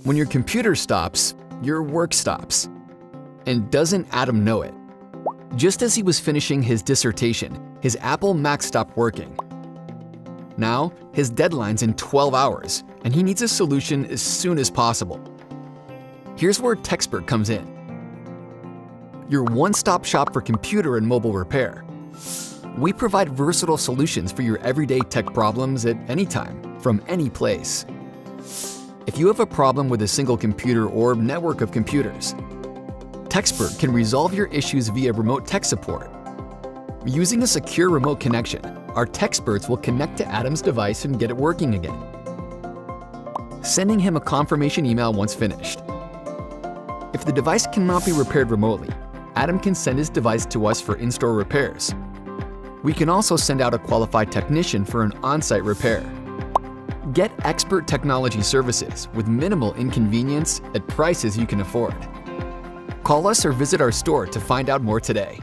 When your computer stops, your work stops. And doesn't Adam know it? Just as he was finishing his dissertation, his Apple Mac stopped working. Now, his deadline's in 12 hours, and he needs a solution as soon as possible. Here's where Texpert comes in. Your one-stop shop for computer and mobile repair. We provide versatile solutions for your everyday tech problems at any time, from any place. If you have a problem with a single computer or network of computers, Texpert can resolve your issues via remote tech support. Using a secure remote connection, our Texperts will connect to Adam's device and get it working again, sending him a confirmation email once finished. If the device cannot be repaired remotely, Adam can send his device to us for in-store repairs. We can also send out a qualified technician for an on-site repair. Get Texpert Technology services with minimal inconvenience at prices you can afford. Call us or visit our store to find out more today.